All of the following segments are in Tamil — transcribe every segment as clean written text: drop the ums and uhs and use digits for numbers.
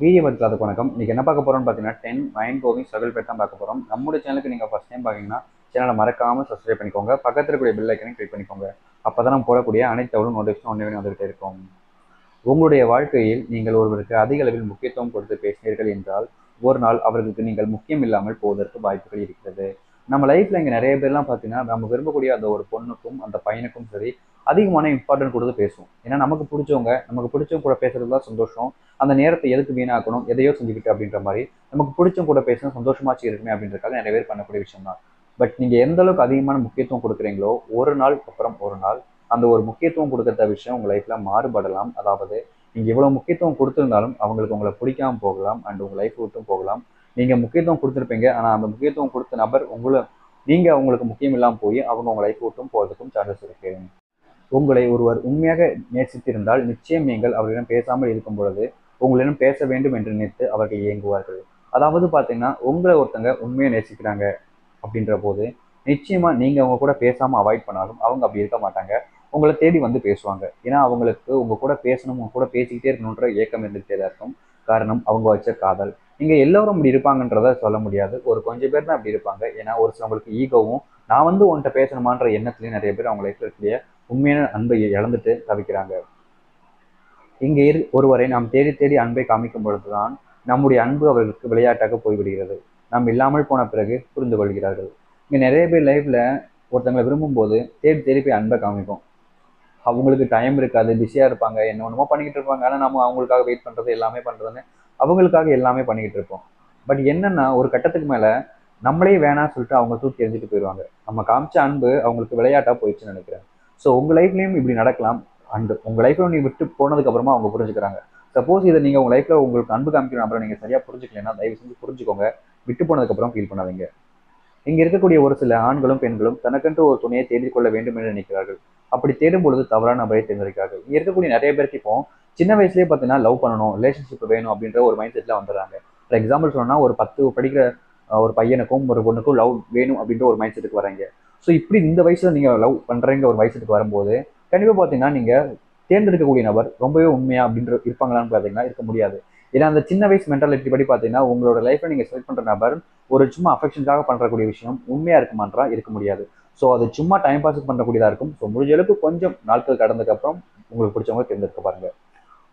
வீடியோ பார்த்துக்கு வணக்கம். இன்னைக்கு என்ன பார்க்க போறோம்னு பார்த்தீங்கன்னா 10 மைண்ட் ப்ளோவிங் ஸ்ட்ரகிள் பற்றி தான் பார்க்க போறோம். நம்முடைய சேனலுக்கு நீங்கள் ஃபர்ஸ்ட் டைம் பார்த்தீங்கன்னா சேனலை மறக்காம சப்ஸ்கிரைப் பண்ணிக்கோங்க. பக்கத்தில் இருக்கக்கூடிய பெல் ஐக்கனையும் கிளிக் பண்ணிக்கோங்க. அப்பதான் நம்ம போடக்கூடிய அனைத்து நோட்டிஃபிகேஷன் ஒன்றே வந்துகிட்டே இருக்கும். உங்களுடைய வாழ்க்கையில் நீங்கள் ஒருவருக்கு அதிக அளவில் முக்கியத்துவம் கொடுத்து பேசினீர்கள் என்றால் ஒரு நாள் அவர்களுக்கு நீங்கள் முக்கியம் இல்லாமல் போவதற்கு வாய்ப்புகள் இருக்கிறது. நம்ம லைஃப்ல இங்க நிறைய பேர்லாம் பார்த்தீங்கன்னா நம்ம விரும்பக்கூடிய அந்த ஒரு பொண்ணுக்கும் அந்த பையனுக்கும் சரி அதிகமான இம்பார்ட்டன்ட் கொடுத்து பேசுவோம். ஏன்னா நமக்கு பிடிச்சவங்க கூட பேசுறது தான் சந்தோஷம். அந்த நேரத்தை எதுக்கு வீணாக்கணும், எதையோ செஞ்சுக்கிட்டு அப்படின்ற மாதிரி நமக்கு பிடிச்சவங்க கூட பேசணும், சந்தோஷமாச்சு இருக்குமே அப்படின்றதுக்காக நிறைய பேர் பண்ணக்கூடிய விஷயம் தான். பட் நீங்க எந்த அளவுக்கு அதிகமான முக்கியத்துவம் கொடுக்குறீங்களோ ஒரு நாள் அப்புறம் ஒரு நாள் அந்த ஒரு முக்கியத்துவம் கொடுக்குற விஷயம் உங்க லைஃப்ல மாறுபடலாம். அதாவது நீங்க இவ்வளவு முக்கியத்துவம் கொடுத்திருந்தாலும் அவங்களுக்கு உங்களை பிடிக்காம போகலாம் அண்ட் உங்க லைஃப் விட்டும் போகலாம். நீங்க முக்கியத்துவம் கொடுத்துருப்பீங்க, ஆனா அந்த முக்கியத்துவம் கொடுத்த நபர் நீங்க அவங்களுக்கு முக்கியம் இல்லாமல் போய் அவங்க உங்க லைஃப் விட்டும் போகிறதுக்கும் சான்சஸ் இருக்கு. உங்களை ஒருவர் உண்மையாக நேசித்திருந்தால் நிச்சயம் நீங்கள் அவர்களிடம் பேசாமல் இருக்கும் பொழுது உங்களிடம் பேச வேண்டும் என்று நினைத்து அவர்கள் இயங்குவார்கள். அதாவது பார்த்தீங்கன்னா உங்களை ஒருத்தங்க உண்மையாக நேசிக்கிறாங்க அப்படின்ற போது நிச்சயமா நீங்க அவங்க கூட பேசாம அவாய்ட் பண்ணாலும் அவங்க அப்படி இருக்க மாட்டாங்க. உங்களை தேடி வந்து பேசுவாங்க. ஏன்னா அவங்களுக்கு உங்க கூட பேசணும், உங்க கூட பேசிக்கிட்டே இருக்கணுன்ற ஏக்கம் இருந்துகிட்டே தான் இருக்கும். காரணம் அவங்க வச்ச காதல். நீங்க எல்லாரும் அப்படி இருப்பாங்கன்றத சொல்ல முடியாது. ஒரு கொஞ்சம் பேர் தான் அப்படி இருப்பாங்க. ஏன்னா ஒரு சிலவங்களுக்கு ஈகவும் நான் வந்து உன்கிட்ட பேசணுமான்ற எண்ணத்துலயும் நிறைய பேர் அவங்க லைஃப்ல இருக்கக்கூடிய உண்மையான அன்பை இழந்துட்டு தவிக்கிறாங்க. இங்கே ஒருவரை நாம் தேடி தேடி அன்பை காமிக்கும் பொழுதுதான் நம்முடைய அன்பு அவர்களுக்கு விளையாட்டாக போய்விடுகிறது. நாம் இல்லாமல் போன பிறகு புரிந்து கொள்கிறார்கள். இங்கே நிறைய பேர் லைஃப்ல ஒருத்தங்களை விரும்பும் போது தேடி தேடி போய் அன்பை காமிப்போம். அவங்களுக்கு டைம் இருக்காது, பிஸியா இருப்பாங்க, என்ன ஒண்ணுமோ பண்ணிக்கிட்டு இருப்பாங்க. ஆனா நம்ம அவங்களுக்காக வெயிட் பண்றது எல்லாமே பண்றதுன்னு அவங்களுக்காக எல்லாமே பண்ணிக்கிட்டு இருப்போம். பட் என்னன்னா ஒரு கட்டத்துக்கு மேல நம்மளே வேணாம்னு சொல்லிட்டு அவங்க தூக்கி எறிஞ்சிட்டு போயிடுவாங்க. நம்ம காமிச்ச அன்பு அவங்களுக்கு விளையாட்டா போயிடுச்சுன்னு நினைக்கிறேன். ஸோ உங்க லைஃப்லயும் இப்படி நடக்கலாம். அண்ட் உங்க லைஃப்ல நீ விட்டு போனதுக்கு அப்புறமா அவங்க புரிஞ்சுக்கிறாங்க. சப்போஸ் இதை நீங்க உங்க லைஃப்ல உங்களுக்கு அன்பு காமிக்கிற நபரை நீங்க சரியா புரிஞ்சுக்கலைன்னா தயவு செஞ்சு புரிஞ்சுக்கோங்க. விட்டு போனதுக்கு அப்புறம் ஃபீல் பண்ணாதீங்க. இங்க இருக்கக்கூடிய ஒரு சில ஆண்களும் பெண்களும் தனக்கென்று ஒரு துணையை தேடிக்கொள்ள வேண்டும் என்று நினைக்கிறார்கள். அப்படி தேடும் பொழுது தவறான நபரை தேர்ந்தெடுக்கிறார்கள். இங்க இருக்கக்கூடிய நிறைய பேருக்கு இப்போ சின்ன வயசுலயே பார்த்தீங்கன்னா லவ் பண்ணணும், ரிலேஷன்ஷிப் வேணும் அப்படின்ற ஒரு மைண்ட் செட்ல வந்துடுறாங்க. ஃபார் எக்ஸாம்பிள் சொன்னா ஒரு 10 படிக்கிற ஒரு பையனுக்கும் ஒரு பொண்ணுக்கும் லவ் வேணும் அப்படின்ற ஒரு மைண்ட் செட்டுக்கு வராங்க. ஸோ இப்படி இந்த வயசுல நீங்க லவ் பண்றீங்க ஒரு வயசுக்கு வரும்போது கண்டிப்பா பார்த்தீங்கன்னா நீங்க தேர்ந்தெடுக்கக்கூடிய நபர் ரொம்பவே உண்மையா அப்படின்ற இருப்பாங்களான்னு பார்த்தீங்கன்னா இருக்க முடியாது. ஏன்னா அந்த சின்ன வயசு மென்டாலிட்டி படி பார்த்தீங்கன்னா உங்களோட லைஃப்ல நீங்க செலக்ட் பண்ற நபர் ஒரு சும்மா அஃபெக்ஷனுக்காக பண்றக்கூடிய விஷயம் உண்மையா இருக்குமான்றா இருக்க முடியாது. ஸோ அது சும்மா டைம் பாஸ் பண்ணக்கூடியதா இருக்கும். ஸோ முடிஞ்ச அளவுக்கு கொஞ்சம் நாட்கள் கடந்ததுக்கு அப்புறம் உங்களுக்கு பிடிச்சவங்க தேர்ந்தெடுக்க பாருங்க.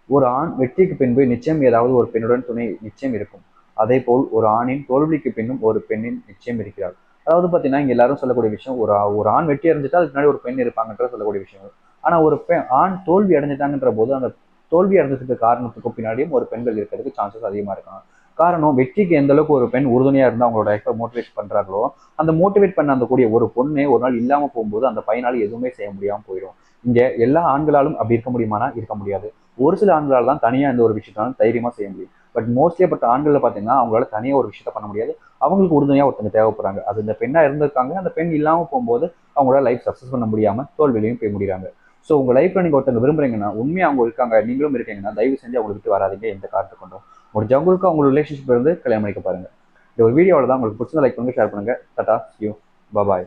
ஒரு ஆண் வெற்றிக்கு பின்பு நிச்சயம் ஏதாவது ஒரு பெண்ணுடன் துணை நிச்சயம் இருக்கும். அதே போல் ஒரு ஆணின் தோல்விக்கு பின்னும் ஒரு பெண்ணின் நிச்சயம் இருக்கிறார். அதாவது பார்த்தீங்கன்னா இங்க எல்லாரும் சொல்லக்கூடிய விஷயம் ஒரு ஒரு ஆண் வெற்றி அடைஞ்சிட்டா அதுக்கு முன்னாடி ஒரு பெண் இருப்பாங்கன்ற சொல்லக்கூடிய விஷயம். ஆனா ஒரு ஆண் தோல்வி அடைஞ்சிட்டாங்கன்ற போது அந்த தோல்வி அடைஞ்சதுக்கு காரணத்துக்கு பின்னாடியும் ஒரு பெண்கள் இருக்கிறதுக்கு சான்சஸ் அதிகமா இருக்கும். காரணம் வெற்றிக்கு எந்த அளவுக்கு ஒரு பெண் உறுதுணையா இருந்தா அவங்களோட லைஃப்பை மோட்டிவேட் பண்றாங்களோ அந்த மோட்டிவேட் பண்ண அந்த கூடிய ஒரு பொண்ணே ஒரு நாள் இல்லாம போகும்போது அந்த பையனால எதுவுமே செய்ய முடியாம போயிடும். இங்க எல்லா ஆண்களாலும் அப்படி இருக்க முடியுமானா இருக்க முடியாது. ஒரு சில ஆண்களால் தான் தனியா இந்த ஒரு விஷயத்தாலும் தைரியமா செய்ய முடியும். பட் மோஸ்ட்லி பட் ஆண்கள்ல பாத்தீங்கன்னா அவங்களால தனியா ஒரு விஷயத்த பண்ண முடியாது. அவங்களுக்கு உறுதுணையா ஒருத்தங்க தேவைப்படுறாங்க. அது இந்த பெண்ணா இருந்திருக்காங்க. அந்த பெண் இல்லாம போகும்போது அவங்களோட லைஃப் சக்சஸ் பண்ண முடியாம தோல்வியிலையும் போய் முடிகிறாங்க. ஸோ உங்க லைஃப்ல நீங்க ஒருத்தங்க விரும்புறீங்கன்னா உண்மையா அவங்க இருக்காங்க, நீங்களும் இருக்கீங்கன்னா தயவு செஞ்சு அவங்களை விட்டு வராதீங்க எந்த காரணத்தை கொண்டும். முடிஞ்சவங்களுக்கு அவங்க ரிலேஷன்ஷிப் இருந்து கல்யாணம் பண்ணிக்க பாருங்க. இந்த ஒரு வீடியோவில் தான் உங்களுக்கு பிடிச்சத லைக் பண்ணுங்க, ஷேர் பண்ணுங்க. டாடா, யூ, பாய்.